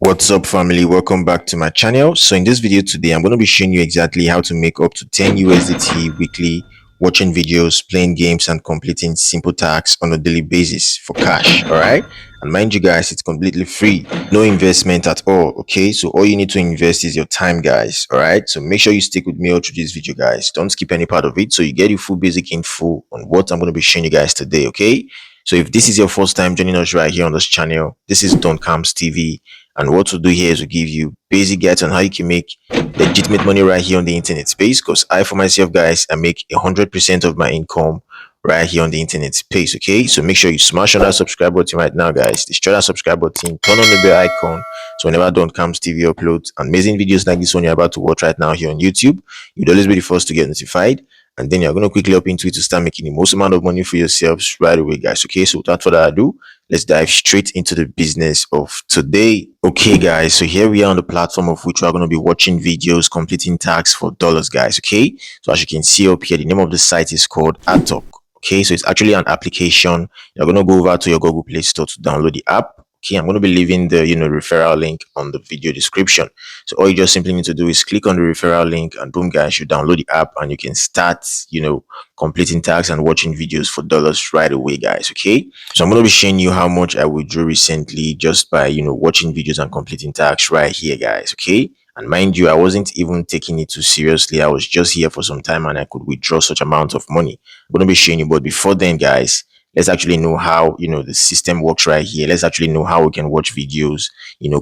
What's up, family? Welcome back to my channel. So in this video today, I'm going to be showing you exactly how to make up to 10 USDT weekly watching videos, playing games, and completing simple tasks on a daily basis for cash. All right, and mind you guys, it's completely free, no investment at all. Okay, so all you need to invest is your time, guys. All right, so make sure you stick with me all through this video, guys. Don't skip any part of it, so you get your full basic info on what I'm going to be showing you guys today. Okay, so if this is your first time joining us right here on this channel, this is Don Camps TV. And what we'll do here is we'll give you basic guides on how you can make legitimate money right here on the internet space. Because I, for myself, guys, I make 100% of my income right here on the internet space. Okay, so make sure you smash on that subscribe button right now, guys. Destroy that subscribe button, turn on the bell icon, so whenever Don Camps TV uploads amazing videos like this one you're about to watch right now here on YouTube, you'd always be the first to get notified. And then you're going to quickly up into it to start making the most amount of money for yourselves right away, guys. Okay, so without further ado, let's dive straight into the business of today. Okay, guys, so here we are on the platform of which we're going to be watching videos, completing tasks for dollars, guys. Okay, so as you can see up here, the name of the site is called Atok. Okay, so it's actually an application. You're going to go over to your Google Play Store to download the app. Okay, I'm going to be leaving the referral link on the video description. So all you just simply need to do is click on the referral link, and boom, guys, you download the app and you can start completing tasks and watching videos for dollars right away, guys. Okay, so I'm going to be showing you how much I withdrew recently just by watching videos and completing tasks right here, guys. Okay, and mind you, I wasn't even taking it too seriously. I was just here for some time and I could withdraw such amount of money. I'm going to be showing you, but before then, guys, let's actually know how the system works right here. Let's actually know how we can watch videos,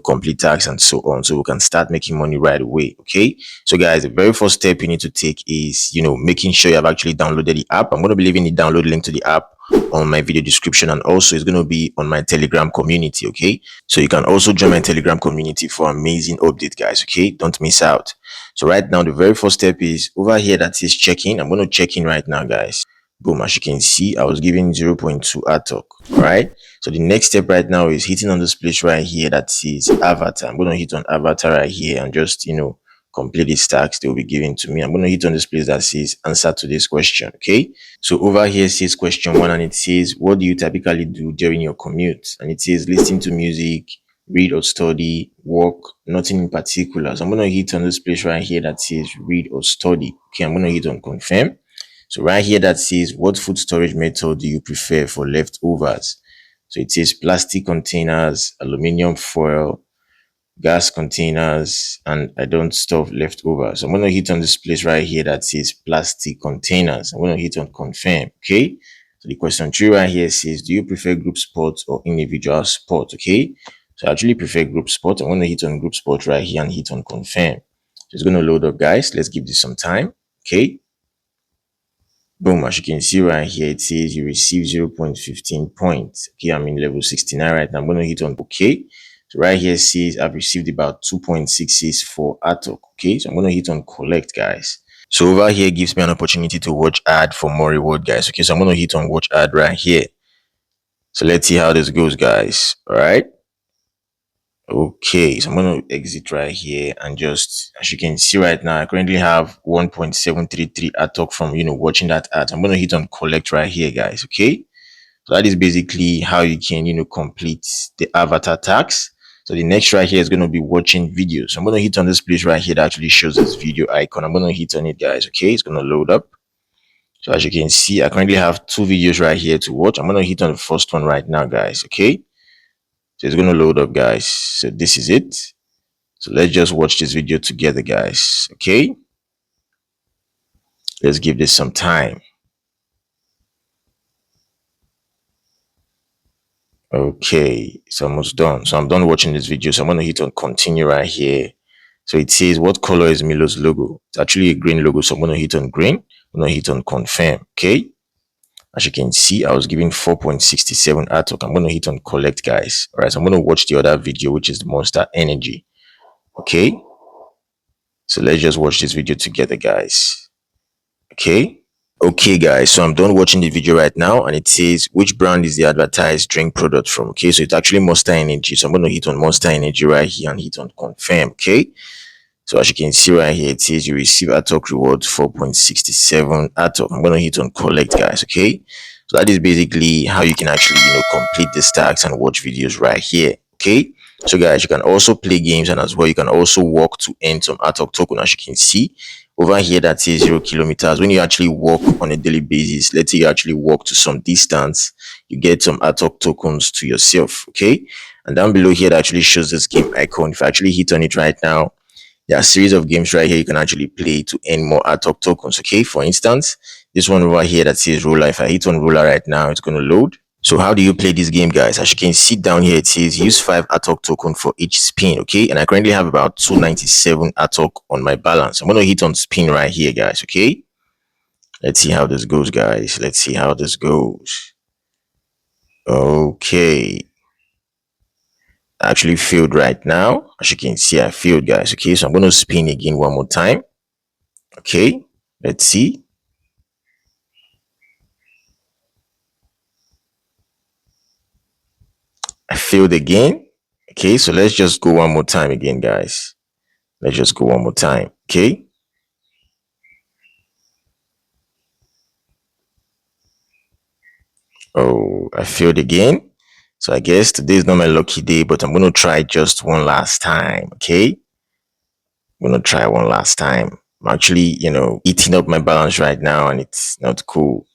complete tasks and so on, so we can start making money right away. Okay, so guys, the very first step you need to take is making sure you have actually downloaded the app. I'm going to be leaving the download link to the app on my video description, and also it's going to be on my Telegram community. Okay, so you can also join my Telegram community for amazing update, guys. Okay, don't miss out. So right now, the very first step is over here that says check-in. I'm going to check in right now, guys. Boom, as you can see, I was given 0.2 Atok. All right, so the next step right now is hitting on this place right here that says avatar. I'm going to hit on avatar right here and just complete these tasks they will be given to me. I'm going to hit on this place that says answer to this question. Okay, so over here says question 1, and it says what do you typically do during your commute, and it says listen to music, read or study, work, nothing in particular. So I'm going to hit on this place right here that says read or study. Okay, I'm going to hit on confirm. So right here that says what food storage method do you prefer for leftovers? So it says plastic containers, aluminum foil, gas containers, and I don't store leftovers. So I'm going to hit on this place right here that says plastic containers. I'm going to hit on confirm. Okay, so the question 3 right here says do you prefer group sport or individual sport? Okay, so I actually prefer group sport. I'm going to hit on group sport right here and hit on confirm. So it's going to load up, guys. Let's give this some time. Okay, boom, as you can see right here, it says you receive 0.15 points. Okay, I'm in level 69 right now. I'm going to hit on OK. So right here it says I've received about 2.66 for Atok. Okay, so I'm going to hit on collect, guys. So over here it gives me an opportunity to watch ad for more reward, guys. Okay, so I'm going to hit on watch ad right here. So let's see how this goes, guys. All right. Okay, so I'm going to exit right here, and just as you can see right now, I currently have 1.733 Atok from watching that ad. I'm going to hit on collect right here, guys. Okay, so that is basically how you can complete the avatar tax. So the next right here is going to be watching videos. So I'm going to hit on this place right here that actually shows this video icon. I'm going to hit on it, guys. Okay, it's going to load up. So as you can see, I currently have 2 videos right here to watch. I'm going to hit on the first one right now, guys. Okay, so it's going to load up, guys. So this is it. So let's just watch this video together, guys. Okay, let's give this some time. Okay, it's almost done. So I'm done watching this video. So I'm going to hit on continue right here. So it says what color is Milo's logo? It's actually a green logo. So I'm going to hit on green. I'm going to hit on confirm. Okay, as you can see, I was given 4.67 Atok. I'm going to hit on collect, guys. All right, so I'm going to watch the other video, which is the Monster Energy. Okay, so let's just watch this video together, guys. Okay, guys, so I'm done watching the video right now, and it says which brand is the advertised drink product from. Okay, so it's actually Monster Energy. So I'm going to hit on Monster Energy right here and hit on confirm. Okay, so as you can see right here, it says you receive Atok reward 4.67 Atok. I'm going to hit on collect, guys. Okay, so that is basically how you can actually complete this tax and watch videos right here. Okay, So guys, you can also play games, and as well you can also walk to earn some Atok token. As you can see over here that says 0 kilometers, when you actually walk on a daily basis, let's say you actually walk to some distance, you get some Atok tokens to yourself. Okay, and down below here that actually shows this game icon. If I actually hit on it right now, there are a series of games right here you can actually play to earn more Atok tokens. Okay, for instance, this one over here that says roller. If I hit on roller right now, it's going to load. So how do you play this game, guys? As you can see down here, it says use 5 Atok token for each spin. Okay, and I currently have about 297 Atok on my balance. I'm going to hit on spin right here, guys. Okay, let's see how this goes, guys. Let's see how this goes. Okay, I actually failed right now. As you can see, I failed, guys. Okay, so I'm going to spin again one more time. Okay, let's see. I failed again. Okay, so let's just go one more time again, guys. Let's just go one more time. Okay. Oh, I failed again. So I guess today is not my lucky day, but I'm going to try just one last time. Okay. I'm going to try one last time. I'm actually, eating up my balance right now, and it's not cool.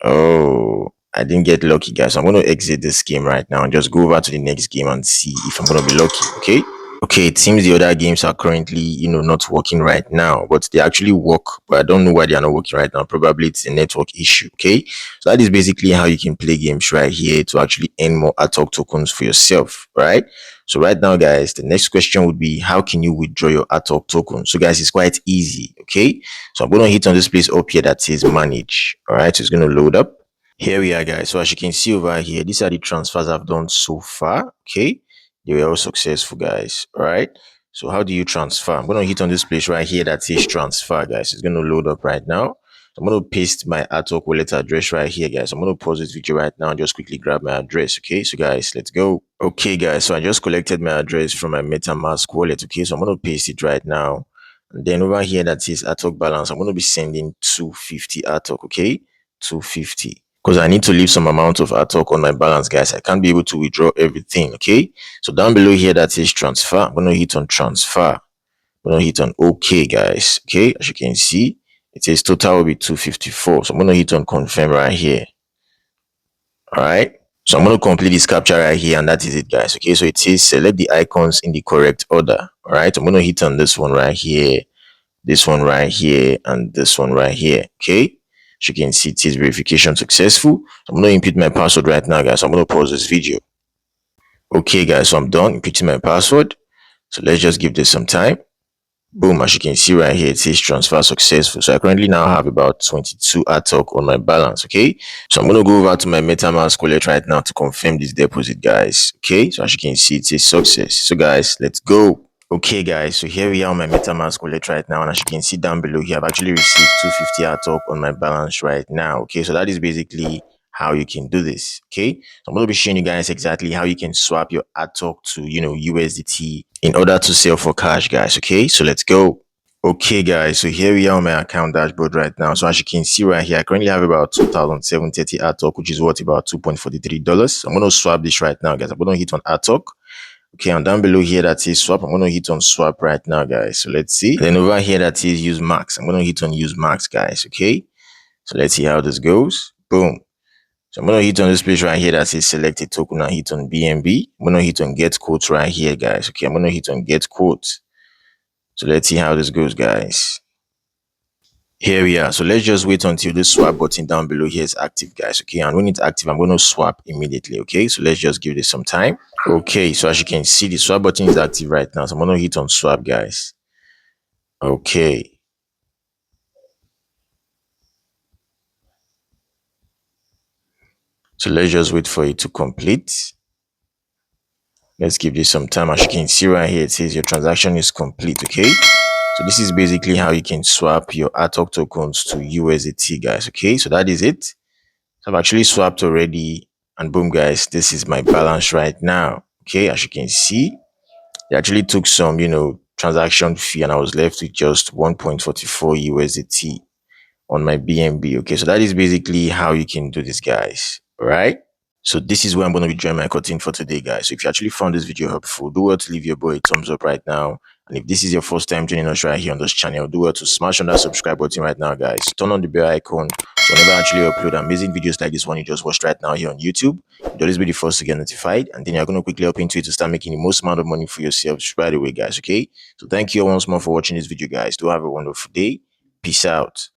Oh, I didn't get lucky, guys. So I'm going to exit this game right now and just go over to the next game and see if I'm going to be lucky. Okay. Okay, it seems the other games are currently, not working right now, but they actually work, but I don't know why they are not working right now. Probably it's a network issue. Okay, so that is basically how you can play games right here to actually earn more Atok tokens for yourself, right? So right now, guys, the next question would be, how can you withdraw your Atok token? So guys, it's quite easy. Okay, so I'm going to hit on this place up here that says manage. All right, so it's going to load up. Here we are, guys. So as you can see over here, these are the transfers I've done so far. Okay, they were all successful, guys. All right, so how do you transfer? I'm going to hit on this place right here that says transfer, guys. It's going to load up right now. I'm going to paste my Atok wallet address right here, guys. I'm going to pause this video right now and just quickly grab my address. Okay, so guys, let's go. Okay, guys, so I just collected my address from my MetaMask wallet. Okay, so I'm going to paste it right now. And then over here that says Atok balance, I'm going to be sending 250 Atok. Okay, 250, because I need to leave some amount of Atok on my balance, guys. I can't be able to withdraw everything. Okay, so down below here that says transfer, I'm going to hit on transfer. I'm going to hit on OK, guys. Okay, as you can see, it says total will be 254. So I'm going to hit on confirm right here. All right, so I'm going to complete this capture right here, and that is it, guys. Okay, so it says select the icons in the correct order. All right, I'm going to hit on this one right here, this one right here, and this one right here. Okay, as you can see, it says verification successful. So I'm going to input my password right now, guys. I'm going to pause this video. Okay, guys, so I'm done inputting my password. So let's just give this some time. Boom, as you can see right here, it says transfer successful. So I currently now have about 22 Atok on my balance. Okay, so I'm going to go over to my MetaMask wallet right now to confirm this deposit, guys. Okay, so as you can see, it says success. So guys, let's go. Okay, guys, so here we are on my MetaMask wallet right now, and as you can see down below here, I've actually received 250 Atok on my balance right now. Okay, so that is basically how you can do this. Okay, so I'm going to be showing you guys exactly how you can swap your Atok to USDT in order to sell for cash, guys. Okay, so let's go. Okay, guys, so here we are on my account dashboard right now. So as you can see right here, I currently have about 2,730 Atok, which is worth about $2.43. I'm going to swap this right now, guys. I'm going to hit on Atok. Okay, and down below here that says swap, I'm going to hit on swap right now, guys. So let's see. Then over here that says use max, I'm going to hit on use max, guys. Okay, so let's see how this goes. Boom. So I'm going to hit on this place right here that says select a token and hit on BNB. I'm going to hit on get quotes right here, guys. Okay, I'm going to hit on get quotes. So let's see how this goes, guys. Here we are. So let's just wait until this swap button down below here is active, guys. Okay, and when it's active, I'm going to swap immediately. Okay, so let's just give this some time. Okay, so as you can see, the swap button is active right now. So I'm going to hit on swap, guys. Okay. So let's just wait for it to complete. Let's give this some time. As you can see right here, it says your transaction is complete. Okay. So this is basically how you can swap your Atok tokens to USDT, guys. Okay, so that is it. So I've actually swapped already, and boom, guys, this is my balance right now. Okay, as you can see, they actually took some, transaction fee, and I was left with just 1.44 USDT on my BNB. Okay, so that is basically how you can do this, guys. All right. So this is where I'm going to be drawing my curtain for today, guys. So if you actually found this video helpful, do well to leave your boy a thumbs up right now. And if this is your first time joining us right here on this channel, do well to smash on that subscribe button right now, guys. Turn on the bell icon so whenever I actually upload amazing videos like this one you just watched right now here on YouTube, you'll always be the first to get notified. And then you're going to quickly hop into it to start making the most amount of money for yourself right away, guys. Okay. So thank you once more for watching this video, guys. Do have a wonderful day. Peace out.